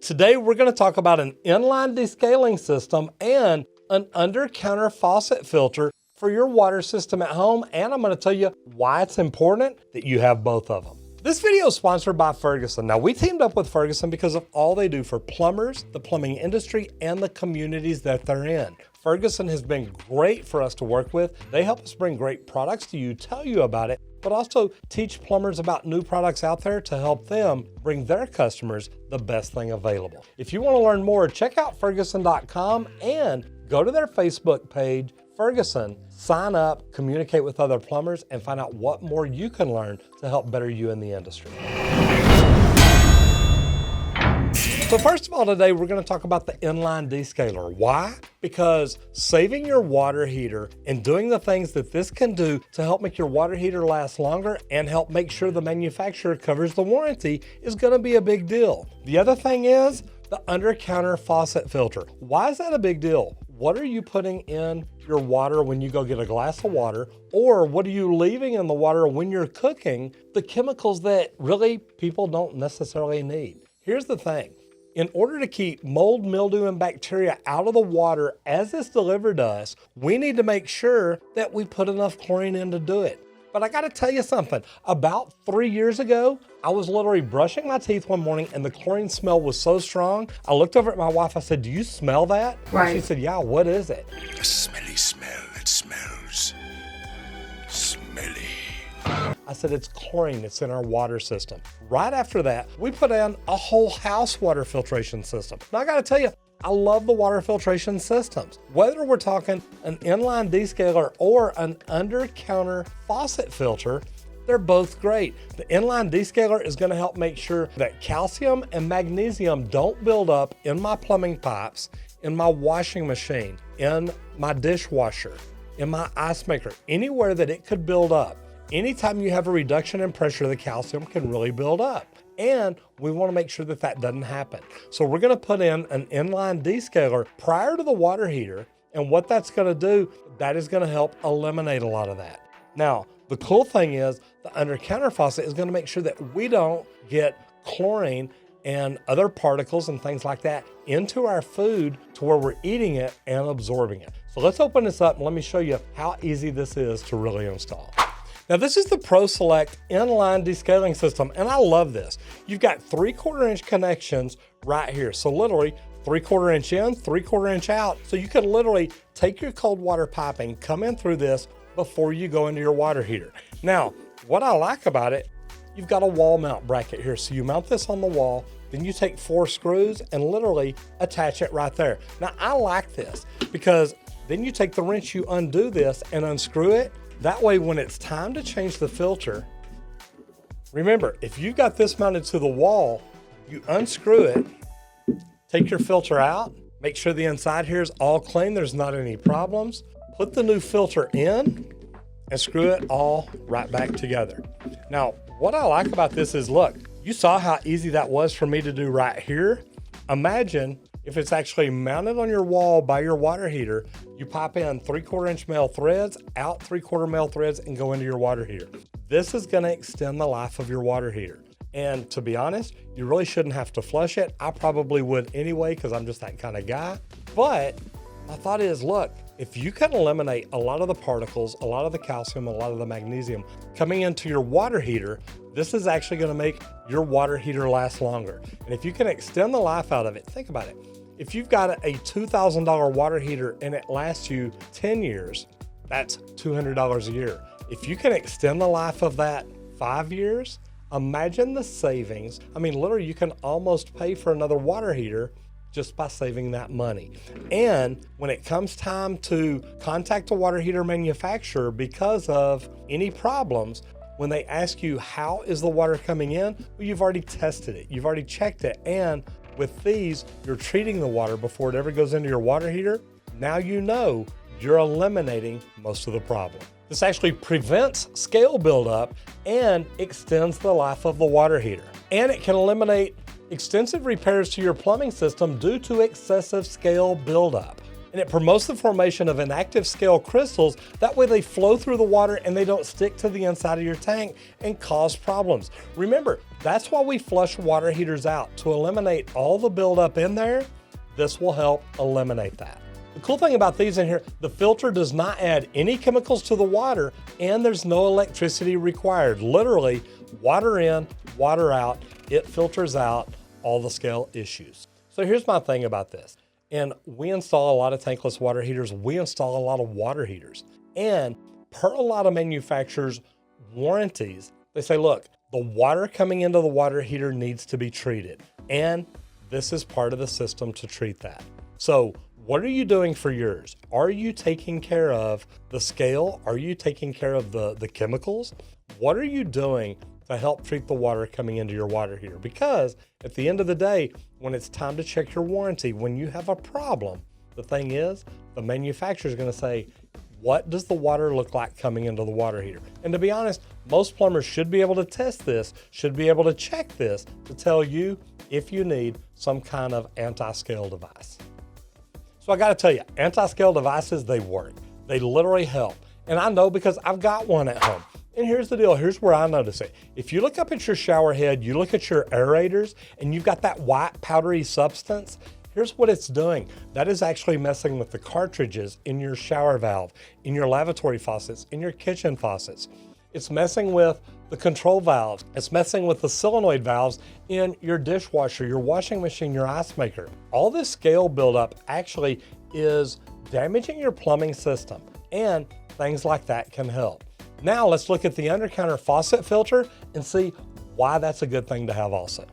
Today we're going to talk about an inline descaling system and an under-counter faucet filter for your water system at home, and I'm going to tell you why it's important that you have both of them. This video is sponsored by Ferguson. Now, we teamed up with Ferguson because of all they do for plumbers, the plumbing industry, and the communities that they're in. Ferguson has been great for us to work with. They help us bring great products to you, tell you about it, but also teach plumbers about new products out there to help them bring their customers the best thing available. If you want to learn more, check out Ferguson.com and go to their Facebook page, Ferguson, sign up, communicate with other plumbers, and find out what more you can learn to help better you in the industry. So first of all, today we're going to talk about the inline descaler. Why? Because saving your water heater and doing the things that this can do to help make your water heater last longer and help make sure the manufacturer covers the warranty is going to be a big deal. The other thing is the under-counter faucet filter. Why is that a big deal? What are you putting in your water when you go get a glass of water? Or what are you leaving in the water when you're cooking? The chemicals that really people don't necessarily need. Here's the thing. In order to keep mold, mildew, and bacteria out of the water as it's delivered to us, we need to make sure that we put enough chlorine in to do it. But I gotta tell you something, about 3 years ago, I was literally brushing my teeth one morning and the chlorine smell was so strong, I looked over at my wife, I said, "Do you smell that?" Right. She said, "Yeah, what is it?" A smelly smell that smells smelly. I said, "It's chlorine, it's in our water system." Right after that, we put in a whole house water filtration system. Now I gotta tell you, I love the water filtration systems. Whether we're talking an inline descaler or an under-counter faucet filter, they're both great. The inline descaler is gonna help make sure that calcium and magnesium don't build up in my plumbing pipes, in my washing machine, in my dishwasher, in my ice maker, anywhere that it could build up. Anytime you have a reduction in pressure, the calcium can really build up. And we want to make sure that that doesn't happen. So we're going to put in an inline descaler prior to the water heater. And what that's going to do, that is going to help eliminate a lot of that. Now, the cool thing is the under-counter faucet is going to make sure that we don't get chlorine and other particles and things like that into our food to where we're eating it and absorbing it. So let's open this up and let me show you how easy this is to really install. Now this is the Proselect inline descaling system, and I love this. You've got 3/4 inch connections right here. So literally 3/4 inch in, 3/4 inch out. So you can literally take your cold water piping, come in through this before you go into your water heater. Now, what I like about it, you've got a wall mount bracket here. So you mount this on the wall, then you take 4 screws and literally attach it right there. Now I like this because then you take the wrench, you undo this and unscrew it. That way, when it's time to change the filter, remember, if you've got this mounted to the wall, you unscrew it, take your filter out, make sure the inside here is all clean, there's not any problems, put the new filter in, and screw it all right back together. Now, what I like about this is, look, you saw how easy that was for me to do right here. Imagine if it's actually mounted on your wall by your water heater, you pop in 3/4 inch male threads, out 3/4 male threads, and go into your water heater. This is gonna extend the life of your water heater. And to be honest, you really shouldn't have to flush it. I probably would anyway, because I'm just that kind of guy. But my thought is, look, if you can eliminate a lot of the particles, a lot of the calcium, a lot of the magnesium coming into your water heater, this is actually gonna make your water heater last longer. And if you can extend the life out of it, think about it. If you've got a $2,000 water heater and it lasts you 10 years, that's $200 a year. If you can extend the life of that 5 years, imagine the savings. I mean, literally you can almost pay for another water heater just by saving that money. And when it comes time to contact a water heater manufacturer because of any problems, when they ask you, how is the water coming in? Well, you've already tested it, you've already checked it. And with these, you're treating the water before it ever goes into your water heater. Now you know you're eliminating most of the problem. This actually prevents scale buildup and extends the life of the water heater. And it can eliminate extensive repairs to your plumbing system due to excessive scale buildup. And it promotes the formation of inactive scale crystals. That way they flow through the water and they don't stick to the inside of your tank and cause problems. Remember, that's why we flush water heaters out, to eliminate all the buildup in there. This will help eliminate that. The cool thing about these in here, the filter does not add any chemicals to the water, and there's no electricity required. Literally, water in, water out, it filters out all the scale issues. So here's my thing about this. And we install a lot of tankless water heaters. We install a lot of water heaters. And per a lot of manufacturers' warranties, they say, look, the water coming into the water heater needs to be treated. And this is part of the system to treat that. So what are you doing for yours? Are you taking care of the scale? Are you taking care of the chemicals? What are you doing to help treat the water coming into your water heater? Because at the end of the day, when it's time to check your warranty, when you have a problem, the thing is, the manufacturer is going to say, what does the water look like coming into the water heater? And to be honest, most plumbers should be able to test this, should be able to check this to tell you if you need some kind of anti-scale device. So I got to tell you, anti-scale devices, they work. They literally help. And I know because I've got one at home. And here's the deal, here's where I notice it. If you look up at your shower head, you look at your aerators, and you've got that white powdery substance, here's what it's doing. That is actually messing with the cartridges in your shower valve, in your lavatory faucets, in your kitchen faucets. It's messing with the control valves. It's messing with the solenoid valves in your dishwasher, your washing machine, your ice maker. All this scale buildup actually is damaging your plumbing system, and things like that can help. Now let's look at the under-counter faucet filter and see why that's a good thing to have also.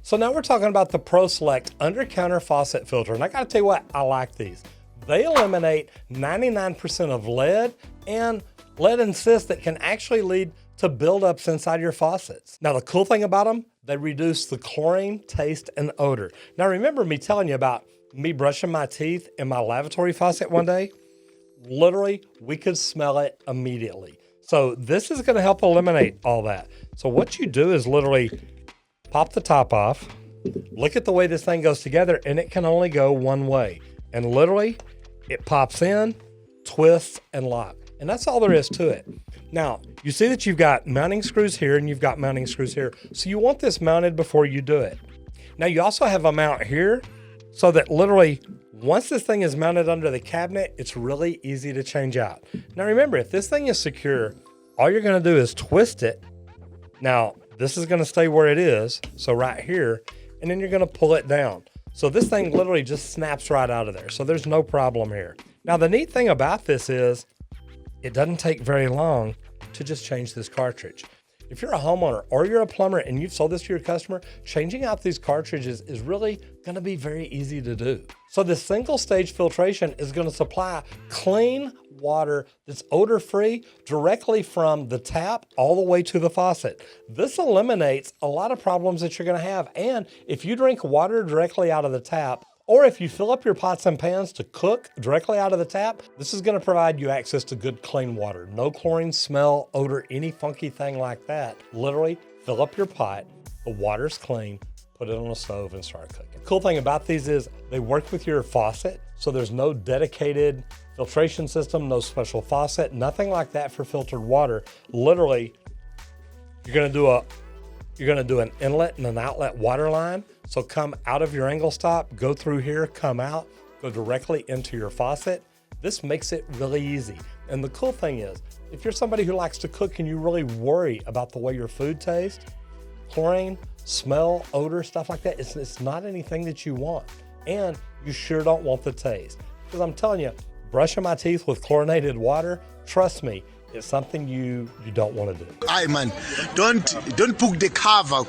So now we're talking about the Proselect under-counter faucet filter. And I gotta tell you what, I like these. They eliminate 99% of lead and lead and cysts that can actually lead to buildups inside your faucets. Now the cool thing about them, they reduce the chlorine, taste, and odor. Now remember me telling you about me brushing my teeth in my lavatory faucet one day? Literally, we could smell it immediately. So this is gonna help eliminate all that. So what you do is literally pop the top off, look at the way this thing goes together, and it can only go one way. And literally, it pops in, twists, and locks. And that's all there is to it. Now, you see that you've got mounting screws here and you've got mounting screws here. So you want this mounted before you do it. Now you also have a mount here so that literally once this thing is mounted under the cabinet, it's really easy to change out. Now remember, if this thing is secure, all you're gonna do is twist it. Now, this is gonna stay where it is, so right here, and then you're gonna pull it down. So this thing literally just snaps right out of there. So there's no problem here. Now the neat thing about this is, it doesn't take very long to just change this cartridge. If you're a homeowner or you're a plumber and you've sold this to your customer, changing out these cartridges is really gonna be very easy to do. So this single stage filtration is gonna supply clean water that's odor-free directly from the tap all the way to the faucet. This eliminates a lot of problems that you're gonna have. And if you drink water directly out of the tap, or if you fill up your pots and pans to cook directly out of the tap, this is gonna provide you access to good clean water. No chlorine, smell, odor, any funky thing like that. Literally, fill up your pot, the water's clean, put it on a stove and start cooking. The cool thing about these is they work with your faucet, so there's no dedicated filtration system, no special faucet, nothing like that for filtered water. Literally, you're gonna do an inlet and an outlet water line. So come out of your angle stop, go through here, come out, go directly into your faucet. This makes it really easy. And the cool thing is, if you're somebody who likes to cook and you really worry about the way your food tastes, chlorine, smell, odor, stuff like that, it's not anything that you want. And you sure don't want the taste. Because I'm telling you, brushing my teeth with chlorinated water, trust me, it's something you don't want to do. Aye, man, don't put the cover.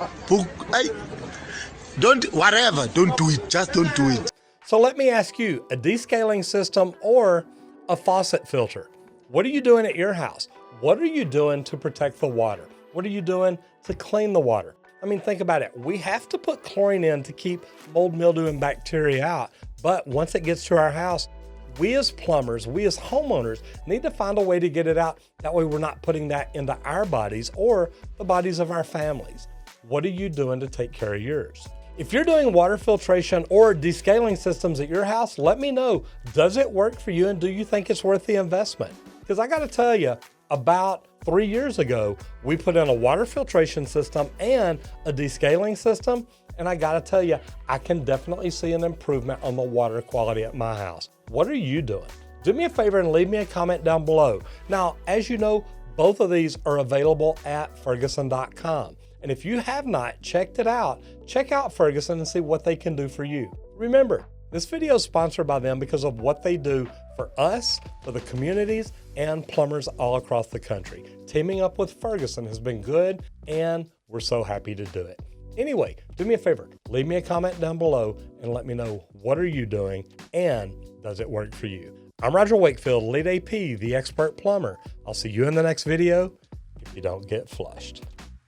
Don't do it. Just don't do it. So let me ask you, a descaling system or a faucet filter, what are you doing at your house? What are you doing to protect the water? What are you doing to clean the water? I mean, think about it. We have to put chlorine in to keep mold, mildew, and bacteria out. But once it gets to our house, we as plumbers, we as homeowners need to find a way to get it out. That way we're not putting that into our bodies or the bodies of our families. What are you doing to take care of yours? If you're doing water filtration or descaling systems at your house, let me know. Does it work for you and do you think it's worth the investment? Because I got to tell you, about 3 years ago, we put in a water filtration system and a descaling system. And I got to tell you, I can definitely see an improvement on the water quality at my house. What are you doing? Do me a favor and leave me a comment down below. Now, as you know, both of these are available at Ferguson.com. And if you have not checked it out, check out Ferguson and see what they can do for you. Remember, this video is sponsored by them because of what they do for us, for the communities, and plumbers all across the country. Teaming up with Ferguson has been good, and we're so happy to do it. Anyway, do me a favor, leave me a comment down below and let me know what are you doing and does it work for you? I'm Roger Wakefield, Lead AP, the expert plumber. I'll see you in the next video if you don't get flushed.